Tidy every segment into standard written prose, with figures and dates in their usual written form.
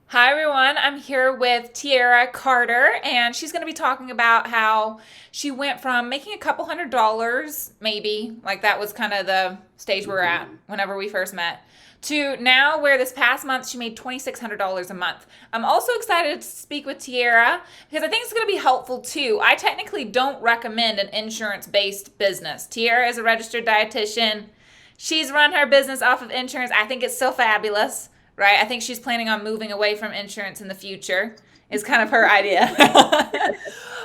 Hi everyone, I'm here with Tierra Carter, and she's going to be talking about how she went from making a couple $100s, maybe, like that was kind of the stage we were at whenever we first met, to now where this past month she made $2,600 a month. I'm also excited to speak with Tierra because I think it's going to be helpful too. I technically don't recommend an insurance based business. Tierra is a registered dietitian. She's run her business off of insurance. I think it's so fabulous, right? I think she's planning on moving away from insurance in the future, is kind of her idea.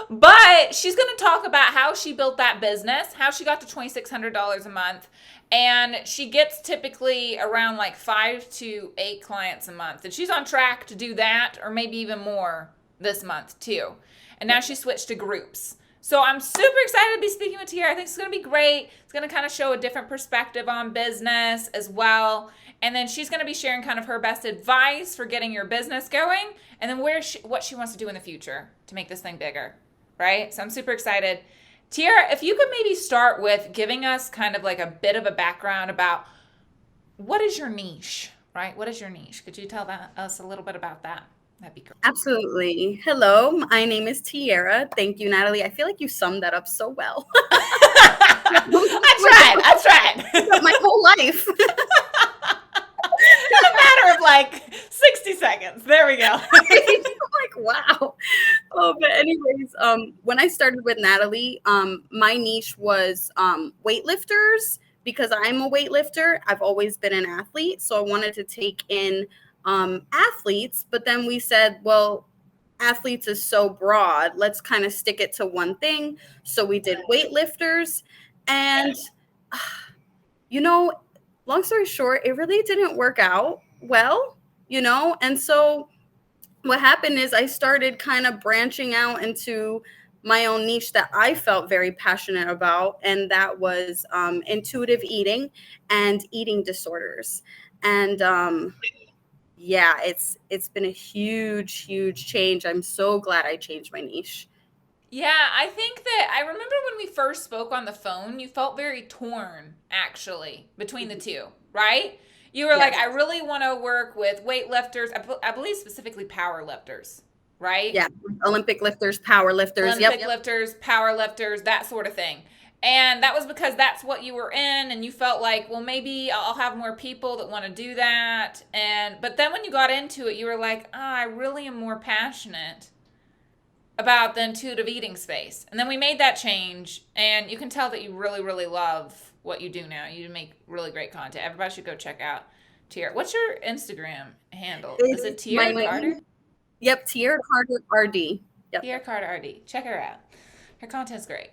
But she's going to talk about how she built that business, how she got to $2,600 a month. And she gets typically around like 5 to 8 clients a month. And she's on track to do that or maybe even more this month too. And now she switched to groups. So I'm super excited to be speaking with Tierra. I think it's going to be great. It's going to kind of show a different perspective on business as well. And then she's going to be sharing kind of her best advice for getting your business going, and then what she wants to do in the future to make this thing bigger, right? So I'm super excited. Tierra, if you could maybe start with giving us kind of like a bit of a background about what is your niche, right? What is your niche? Could you tell us a little bit about that? That'd be great. Absolutely. Hello, my name is Tierra. Thank you, Natalie. I feel like you summed that up so well. I tried. My whole life. In a matter of like 60 seconds. There we go. I'm like, wow. Oh, but anyways, when I started with Natalie, my niche was weightlifters because I'm a weightlifter. I've always been an athlete, so I wanted to take in athletes. But then we said, well, athletes is so broad. Let's kind of stick it to one thing. So we did weightlifters, and you know, long story short, it really didn't work out well, and so what happened is I started kind of branching out into my own niche that I felt very passionate about, and that was intuitive eating and eating disorders. And yeah, it's been a huge change. I'm so glad I changed my niche. Yeah, I think that I remember when we first spoke on the phone, you felt very torn actually between the two, right? You were like, Yes. I really want to work with weightlifters, I believe specifically power lifters, right? Yeah. Olympic lifters, power lifters. Yep. Olympic lifters, power lifters, that sort of thing. And that was because that's what you were in, and you felt like, well, maybe I'll have more people that want to do that. And but then when you got into it, you were like, oh, I really am more passionate about the intuitive eating space. And then we made that change, and you can tell that you really, really love what you do now. You make really great content. Everybody should go check out Tierra. What's your Instagram handle? Is it It's Tierra my Carter? Yep, Tierra Carter RD. Yep. Tierra Carter RD. Check her out. Her content's great.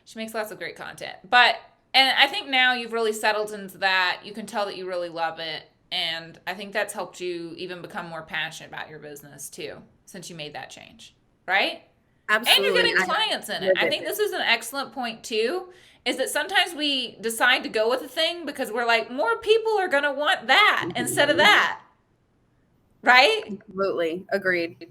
She makes lots of great content. And I think now you've really settled into that. You can tell that you really love it. And I think that's helped you even become more passionate about your business too, since you made that change. Right? And you're Absolutely. getting clients in it. I think this is an excellent point too. Is that sometimes we decide to go with a thing because we're like, more people are going to want that instead of that. Right? Absolutely. Agreed.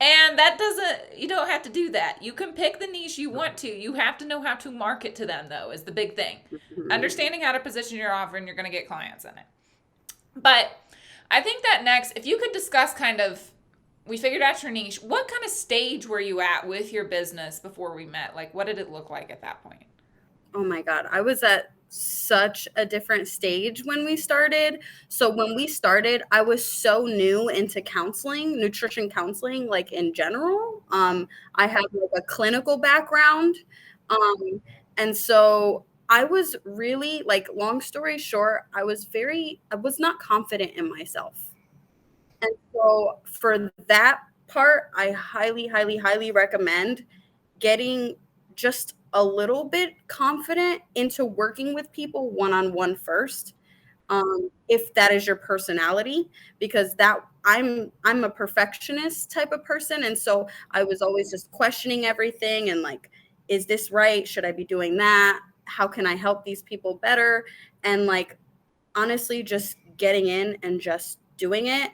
And that doesn't, you don't have to do that. You can pick the niche you want to. You have to know how to market to them, though, is the big thing. Understanding how to position your offer, and you're going to get clients in it. But I think that next, if you could discuss kind of, we figured out your niche. What kind of stage were you at with your business before we met? Like, what did it look like at that point? Oh my God. I was at such a different stage when we started. So when we started, I was so new into counseling, nutrition counseling, like in general. I have like a clinical background. Um, and so I was really like, long story short, I was not confident in myself. And so for that part, I highly recommend getting just a little bit confident into working with people one on one first, if that is your personality, because I'm a perfectionist type of person, and so I was always just questioning everything and like, is this right? Should I be doing that? How can I help these people better? And like, honestly, just getting in and just doing it,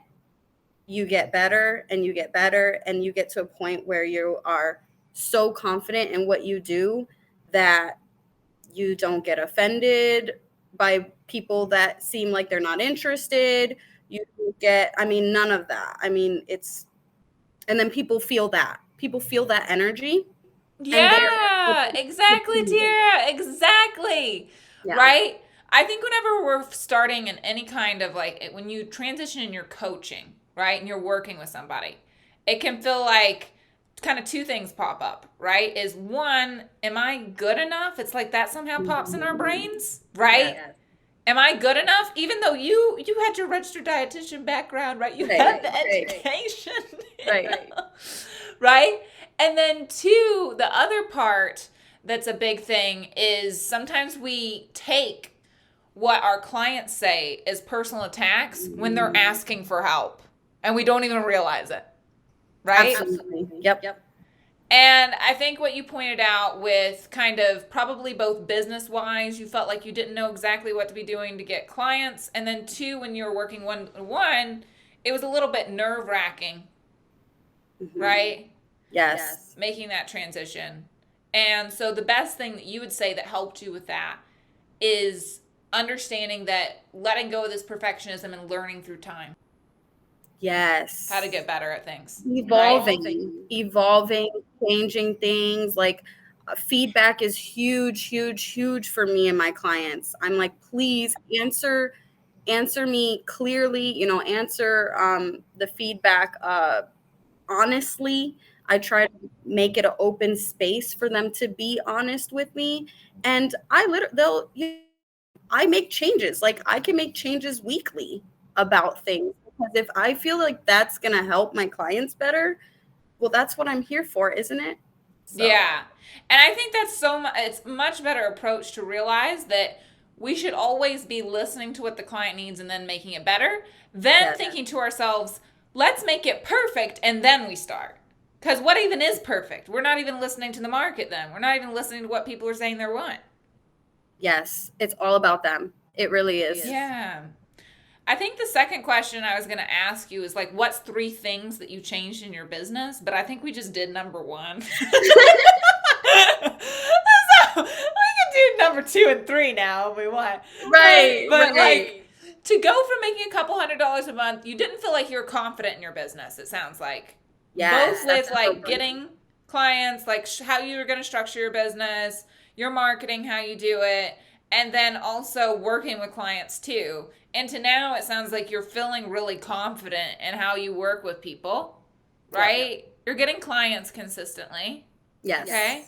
you get better and you get better and you get to a point where you are so confident in what you do that you don't get offended by people that seem like they're not interested. You don't get, I mean, none of that. I mean, and then people feel that. People feel that energy and they're able Yeah, to exactly, continue with Tierra. Exactly. Yeah. Right? I think whenever we're starting in any kind of like when you transition in your coaching, right, and you're working with somebody, it can feel like kind of two things pop up, right? Is one, am I good enough? It's like that somehow pops in our brains, right? Yes. Am I good enough? Even though you had your registered dietitian background, right? You had the education, Right. right? And then two, the other part that's a big thing is sometimes we take what our clients say as personal attacks when they're asking for help, and we don't even realize it, right? Absolutely. Yep. And I think what you pointed out with kind of probably both business wise, you felt like you didn't know exactly what to be doing to get clients. And then two, when you were working one on one, it was a little bit nerve wracking, right? Yes. Making that transition. And so the best thing that you would say that helped you with that is understanding that letting go of this perfectionism and learning through time Yes. how to get better at things. Evolving, changing things. Like feedback is huge for me and my clients. I'm like, please answer me clearly, answer the feedback honestly. I try to make it an open space for them to be honest with me. And I make changes. Like I can make changes weekly about things because if I feel like that's going to help my clients better, well, that's what I'm here for, isn't it? So. Yeah. And I think that's it's a much better approach to realize that we should always be listening to what the client needs and then making it better, then thinking to ourselves, let's make it perfect and then we start. Because what even is perfect? We're not even listening to the market then. We're not even listening to what people are saying they want. Yes, it's all about them. It really is. Yeah. I think the second question I was going to ask you is like, what's 3 things that you changed in your business? But I think we just did number 1. So we can do number 2 and 3 now if we want. Right. But like, to go from making a couple $100s a month, you didn't feel like you were confident in your business, it sounds like. Yes. Both with like getting clients, like how you're going to structure your business, your marketing, how you do it, and then also working with clients too. And to now, it sounds like you're feeling really confident in how you work with people, right? Yeah. You're getting clients consistently. Yes. Okay.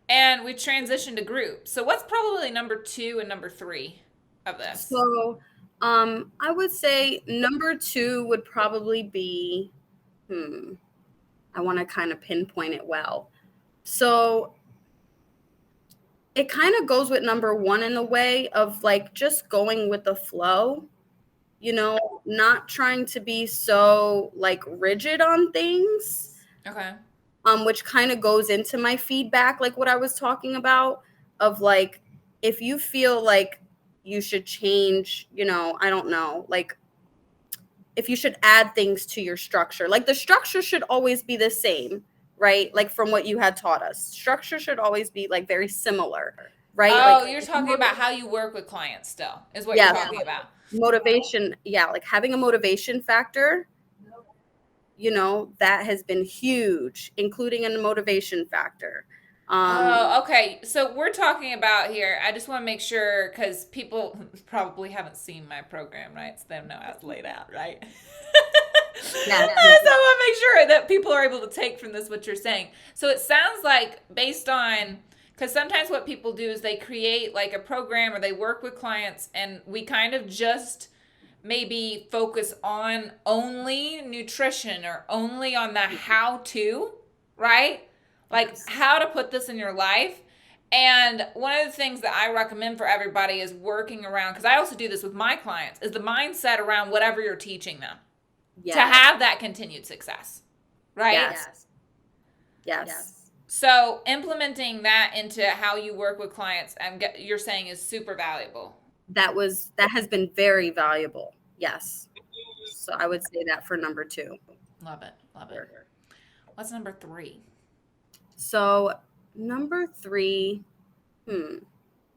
And we transitioned to groups. So what's probably number 2 and number 3 of this? So I would say number 2 would probably be, I want to kind of pinpoint it well. So it kind of goes with number 1 in the way of like just going with the flow, not trying to be so like rigid on things. Okay. Which kind of goes into my feedback, like what I was talking about of like, if you feel like you should change, I don't know, like if you should add things to your structure, like the structure should always be the same, right? Like from what you had taught us, structure should always be like very similar, right? Oh, like, you're talking about how you work with clients still is what you're talking about. Motivation. Yeah. Like having a motivation factor, that has been huge, including in the motivation factor. Okay. So we're talking about here. I just want to make sure because people probably haven't seen my program, right? So they don't know how it's laid out, right? Yeah. So I want to make sure that people are able to take from this what you're saying. So it sounds like based on, because sometimes what people do is they create like a program or they work with clients and we kind of just maybe focus on only nutrition or only on the how to, right? Like how to put this in your life. And one of the things that I recommend for everybody is working around, because I also do this with my clients, is the mindset around whatever you're teaching them to have that continued success, right? Yes. So implementing that into how you work with clients, you're saying is super valuable. That has been very valuable. Yes. So I would say that for number 2. Love it. What's number 3? So number 3,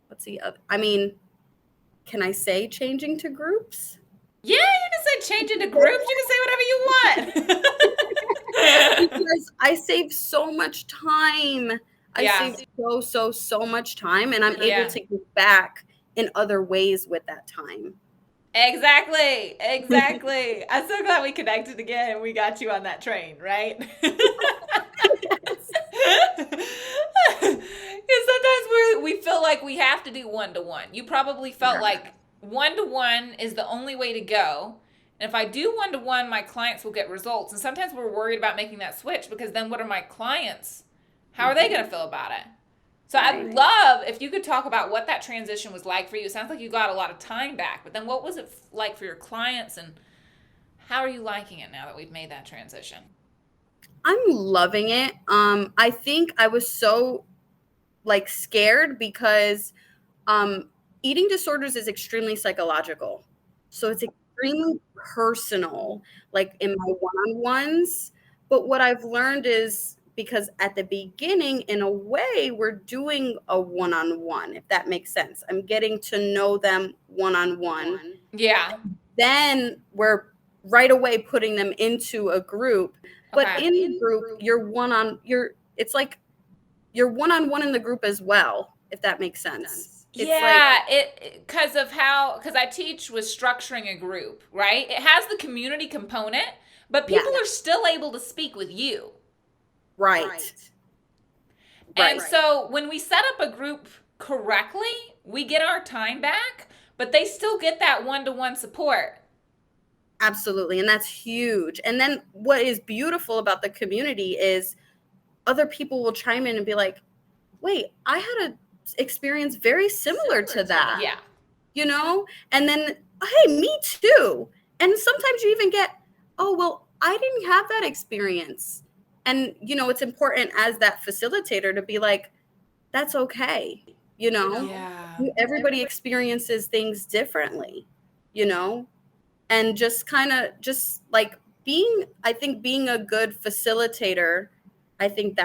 what's the other? I mean, can I say changing to groups? Yeah, you can say change into groups. You can say whatever you want. Because I save so much time. I save so much time, and I'm able to give back in other ways with that time. Exactly. I'm so glad we connected again and we got you on that train, right? Because sometimes we feel like we have to do one-to-one. You probably felt like one-to-one is the only way to go. And if I do one-to-one, my clients will get results. And sometimes we're worried about making that switch because then what are my clients? How are they going to feel about it? So I'd love if you could talk about what that transition was like for you. It sounds like you got a lot of time back, but then what was it like for your clients and how are you liking it now that we've made that transition? I'm loving it. I think I was so scared because eating disorders is extremely psychological. So it's extremely personal, like in my one-on-ones. But what I've learned is because at the beginning, in a way, we're doing a one-on-one, if that makes sense. I'm getting to know them one-on-one. Yeah. Then we're right away putting them into a group. But in the group, it's like you're one-on-one in the group as well, if that makes sense. It's because I teach with structuring a group, right? It has the community component, but people are still able to speak with you. Right. And so when we set up a group correctly, we get our time back, but they still get that one-to-one support. Absolutely. And that's huge. And then what is beautiful about the community is other people will chime in and be like, wait, I had an experience very similar to that. Yeah. You know? And then, hey, me too. And sometimes you even get, oh, well, I didn't have that experience. And, it's important as that facilitator to be like, that's okay. Everybody experiences things differently, and just being a good facilitator, I think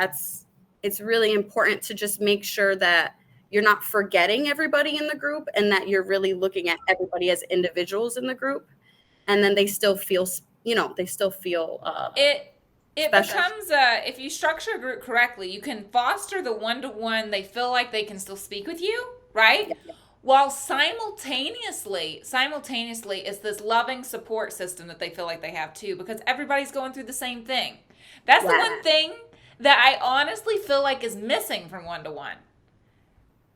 it's really important to just make sure that you're not forgetting everybody in the group and that you're really looking at everybody as individuals in the group. And then they still feel, it becomes if you structure a group correctly, you can foster the one-to-one. They feel like they can still speak with you, right? Yeah. While simultaneously it's this loving support system that they feel like they have too, because everybody's going through the same thing. That's the one thing that I honestly feel like is missing from one-to-one.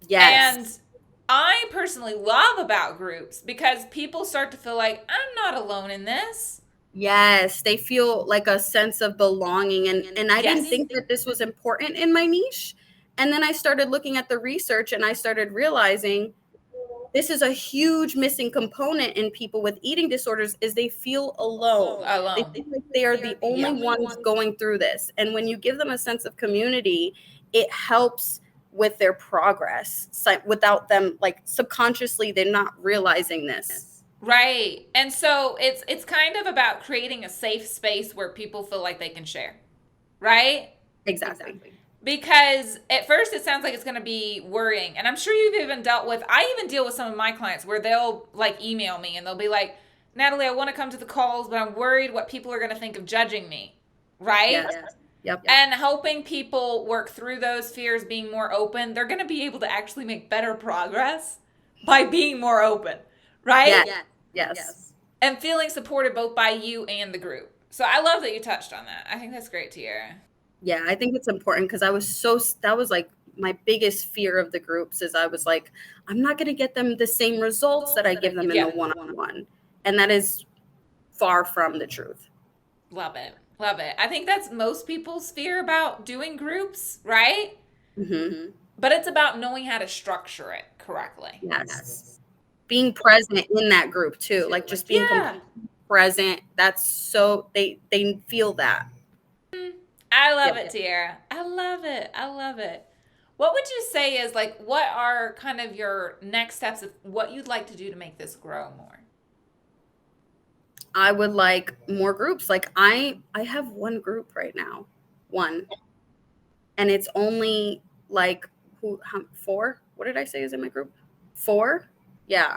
Yes. And I personally love about groups because people start to feel like I'm not alone in this. Yes, they feel like a sense of belonging. And I didn't think that this was important in my niche. And then I started looking at the research and I started realizing this is a huge missing component in people with eating disorders is they feel alone. They feel like they are the only ones going through this. And when you give them a sense of community, it helps with their progress without them subconsciously, they're not realizing this. Right. And so it's kind of about creating a safe space where people feel like they can share. Right? Exactly. Because at first it sounds like it's going to be worrying. And I'm sure you've even I even deal with some of my clients where they'll email me and they'll be like, Natalie, I want to come to the calls, but I'm worried what people are going to think of judging me. Right? Yes. Yep. And helping people work through those fears, being more open, they're going to be able to actually make better progress by being more open. Right? Yes. And feeling supported both by you and the group. So I love that you touched on that. I think that's great, Tierra. Yeah, I think it's important because that was my biggest fear of the groups is I was like, I'm not going to get them the same results that I give them in the one-on-one. And that is far from the truth. Love it. I think that's most people's fear about doing groups, right? Mm-hmm. But it's about knowing how to structure it correctly. Yes. Being present in that group too, just being present. That's so they feel that. I love it, Tierra. I love it. What would you say is what are kind of your next steps of what you'd like to do to make this grow more? I would like more groups. I have one group right now, and it's only 4. What did I say is in my group? 4. Yeah.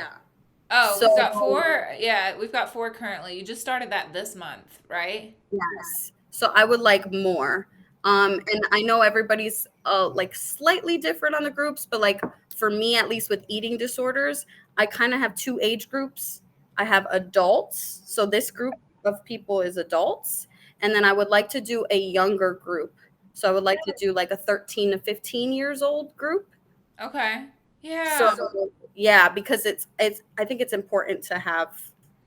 Oh, So we've got four. Yeah, we've got four currently. You just started that this month, right? yes. So I would like more. And I know everybody's like slightly different on the groups, but like for me, at least with eating disorders, I kind of have two age groups. I have adults. So this group of people is adults. And then I would like to do a younger group. So I would like to do like a 13 to 15 years old group. Okay. So Yeah. yeah, because it's I think it's important to have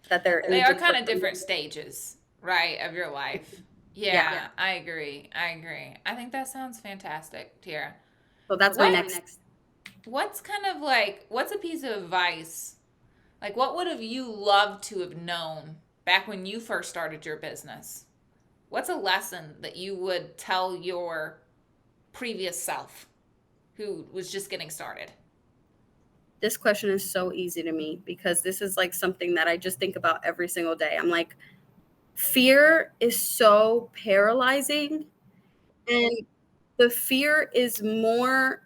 that they're They age are kind of appropriate. different stages, right, of your life. Yeah. Yeah, I agree. I agree. I think that sounds fantastic, Tierra. So that's my What next. what's kind of like what's a piece of advice? Like what would have you loved to have known back when you first started your business? What's a lesson that you would tell your previous self who was just getting started? This question is so easy to me because this is like something that I just think about every single day. I'm like, fear is so paralyzing, and the fear is more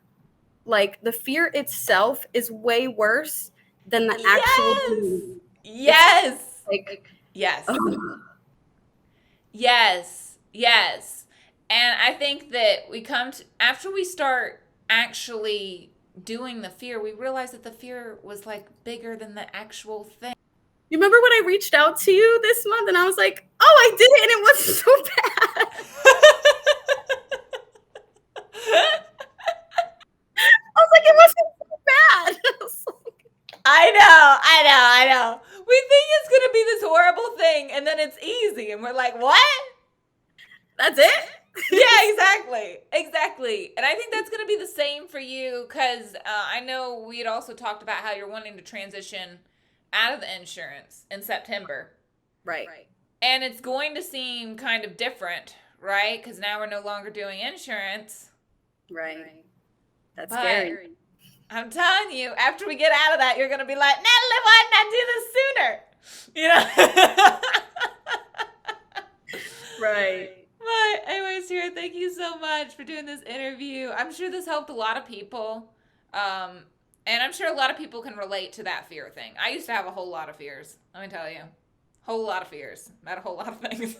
like the fear itself is way worse than the actual Yes. thing. It's Yes. like, Yes. oh, Yes. Yes. And I think that we come to, after we start actually doing the fear, we realize that the fear was like bigger than the actual thing. you remember when I reached out to you this month and I was like, oh, I did it and it wasn't so bad. I was like, it wasn't so bad. I was like, I know. We think it's going to be this horrible thing and then it's easy. And we're like, what? that's it? Yeah, exactly. Exactly. And I think that's going to be the same for you because I know we had also talked about how you're wanting to transition out of the insurance in September. Right. And it's going to seem kind of different, right? Because now we're no longer doing insurance. Right. That's But scary. I'm telling you, after we get out of that, you're going to be like, Natalie, why didn't I do this sooner? Right. But anyways, Tara, thank you so much for doing this interview. I'm sure this helped a lot of people. And I'm sure a lot of people can relate to that fear thing. I used to have a whole lot of fears. Let me tell you. Whole lot of fears. Not a whole lot of things.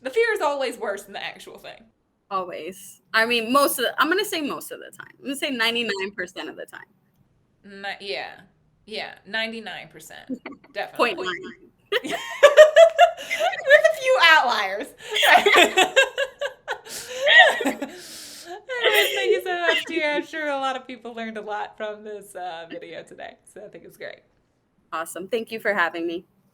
The fear is always worse than the actual thing. Always. I mean, I'm going to say most of the time. I'm going to say 99% of the time. Yeah. Yeah. 99%. Definitely. Point nine. With a few outliers. Anyways, thank you so much, dear. I'm sure a lot of people learned a lot from this video today. So I think it's great. Awesome. Thank you for having me.